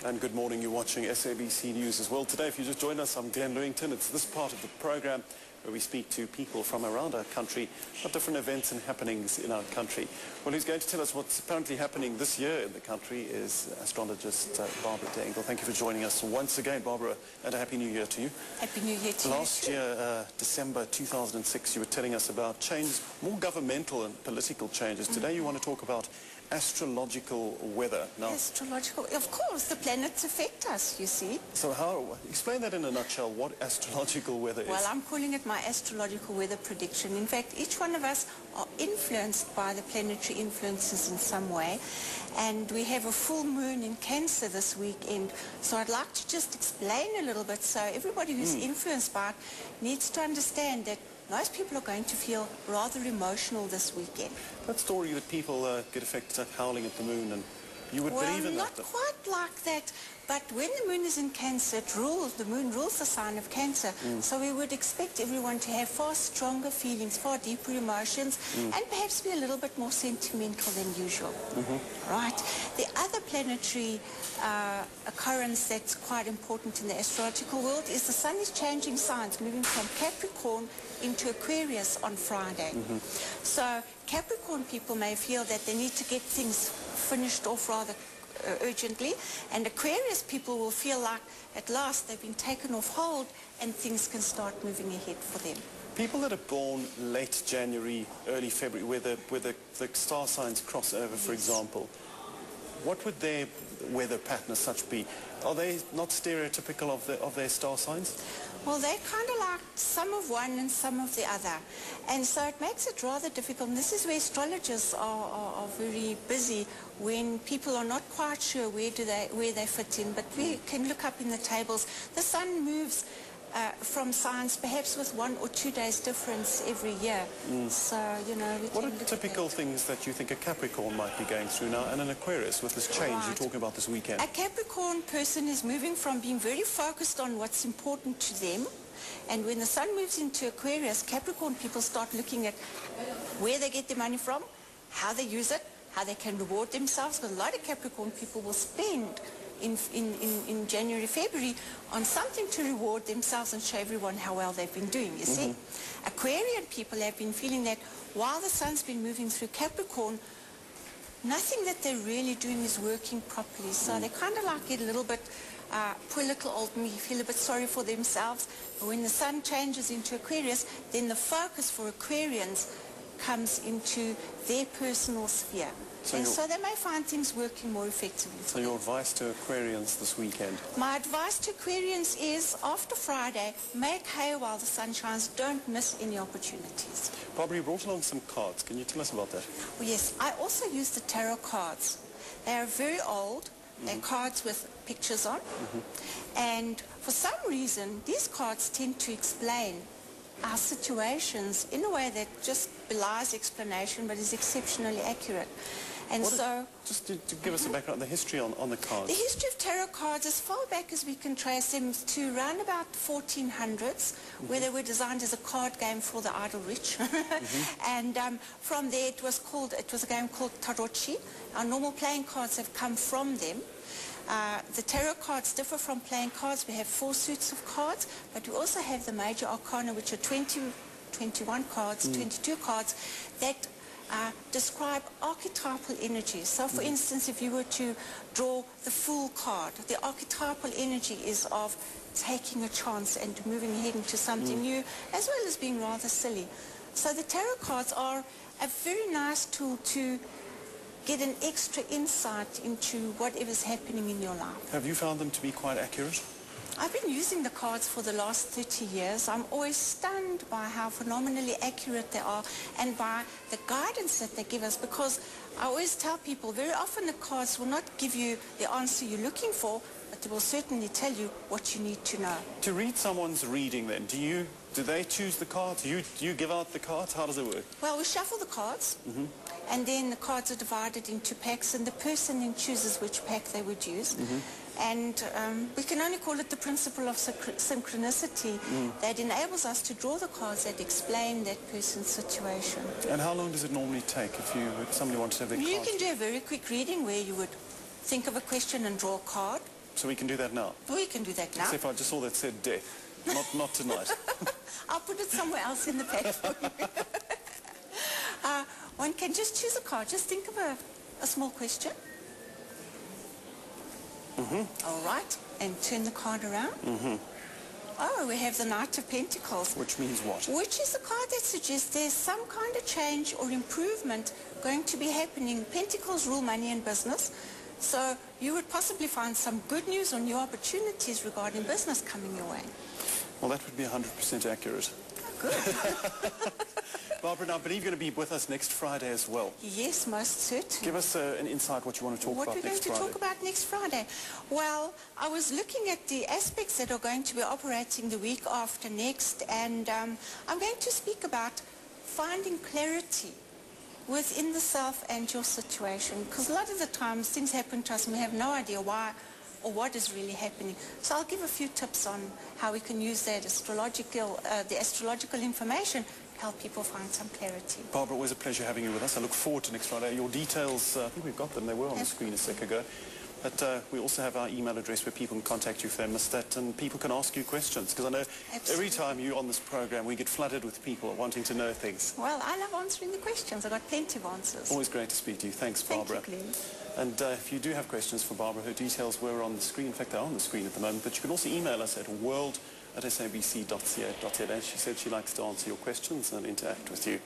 And good morning, you're watching SABC News as well. Today, if you just joined us, I'm Glenn Lewington. It's this part of the program where we speak to people from around our country about different events and happenings in our country. Well, who's going to tell us what's apparently happening this year in the country is astrologist Barbra. Thank you for joining us once again, Barbra, and a Happy New Year to you. Happy New Year to you. Last year, December 2006, you were telling us about changes, more governmental and political changes. Today you want to talk about astrological weather. Now, astrological, of course, the planets affect us, you see. So explain that in a nutshell, what astrological weather is. Well, I'm calling it my astrological weather prediction. In fact, each one of us are influenced by the planetary influences in some way. And we have a full moon in Cancer this weekend. So I'd like to just explain a little bit so everybody who's influenced by it needs to understand that most people are going to feel rather emotional this weekend. That story that people get affected at howling at the moon, and you would believe in that? Well, not quite like that, but when the moon is in Cancer, the moon rules the sign of Cancer, so we would expect everyone to have far stronger feelings, far deeper emotions, and perhaps be a little bit more sentimental than usual. Right. The other planetary occurrence that's quite important in the astrological world is the sun is changing signs, moving from Capricorn into Aquarius on Friday. So Capricorn people may feel that they need to get things finished off rather urgently, and Aquarius people will feel like at last they've been taken off hold and things can start moving ahead for them. People that are born late January, early February, where the star signs cross over, for example, what would their weather pattern as such be? Are they not stereotypical of their star signs? Well, they're kind of like some of one and some of the other. And so it makes it rather difficult. And this is where astrologers are very busy when people are not quite sure where they fit in. But we can look up in the tables. The sun moves from signs perhaps with 1 or 2 days difference every year. So, you know, we What are typical things that you think a Capricorn might be going through now, and an Aquarius with this change you're talking about this weekend? A Capricorn person is moving from being very focused on what's important to them, and when the sun moves into Aquarius, Capricorn people start looking at where they get their money from, how they use it, how they can reward themselves, because a lot of Capricorn people will spend in January, February on something to reward themselves and show everyone how well they've been doing, you see. Aquarian people have been feeling that while the sun's been moving through Capricorn, nothing that they're really doing is working properly. So they kind of like get a little bit, poor little old me, feel a bit sorry for themselves. But when the sun changes into Aquarius, then the focus for Aquarians comes into their personal sphere. So they may find things working more effectively. So your advice to Aquarians this weekend? My advice to Aquarians is, after Friday, make hay while the sun shines. Don't miss any opportunities. Barbra, you brought along some cards. Can you tell us about that? Well, yes, I also use the tarot cards. They are very old. They're cards with pictures on. And for some reason, these cards tend to explain our situations in a way that just belies explanation but is exceptionally accurate. And just to give us a background, the history on the cards. The history of tarot cards, as far back as we can trace them, to around about 1400s, where they were designed as a card game for the idle rich. And from there it was a game called Tarocchi. Our normal playing cards have come from them. The tarot cards differ from playing cards. We have 4 suits of cards, but we also have the major arcana, which are 21 cards, 22 cards, that describe archetypal energies. So, for instance, if you were to draw the Fool card, the archetypal energy is of taking a chance and moving ahead into something new, as well as being rather silly. So the tarot cards are a very nice tool to get an extra insight into whatever's happening in your life. Have you found them to be quite accurate? I've been using the cards for the last 30 years. I'm always stunned by how phenomenally accurate they are and by the guidance that they give us, because I always tell people very often the cards will not give you the answer you're looking for, but they will certainly tell you what you need to know. To read someone's reading then, do they choose the cards? Do you give out the cards? How does it work? Well, we shuffle the cards, and then the cards are divided into packs, and the person then chooses which pack they would use. And we can only call it the principle of synchronicity that enables us to draw the cards that explain that person's situation. And how long does it normally take if somebody wants to have their You cards? can do a very quick reading where you would think of a question and draw a card. So we can do that now? We can do that now. Except I just saw that said death. Not tonight. I'll put it somewhere else in the pack for you. One can just choose a card. Just think of a small question. All right. And turn the card around. Oh, we have the Knight of Pentacles. Which means what? Which is a card that suggests there's some kind of change or improvement going to be happening. Pentacles rule money and business. So you would possibly find some good news or new opportunities regarding business coming your way. Well, that would be 100% accurate. Oh, good. Barbara, now I believe you're going to be with us next Friday as well. Yes, most certainly. Give us an insight what you want to talk about next Friday. What we're going to talk about next Friday? Well, I was looking at the aspects that are going to be operating the week after next, and I'm going to speak about finding clarity within the self and your situation, because a lot of the times things happen to us and we have no idea why or what is really happening. So I'll give a few tips on how we can use that the astrological information to help people find some clarity. Barbara, always a pleasure having you with us. I look forward to next Friday. Your details, I think we've got them. They were on the screen a sec ago. But we also have our email address where people can contact you if they missed that, and people can ask you questions. Because I know every time you're on this program, we get flooded with people wanting to know things. Well, I love answering the questions. I've got plenty of answers. Always great to speak to you. Thanks, Barbara. Thank you, Glenn. And if you do have questions for Barbara, her details were on the screen. In fact, they're on the screen at the moment. But you can also email us at world@sabc.co.za. She said she likes to answer your questions and interact with you.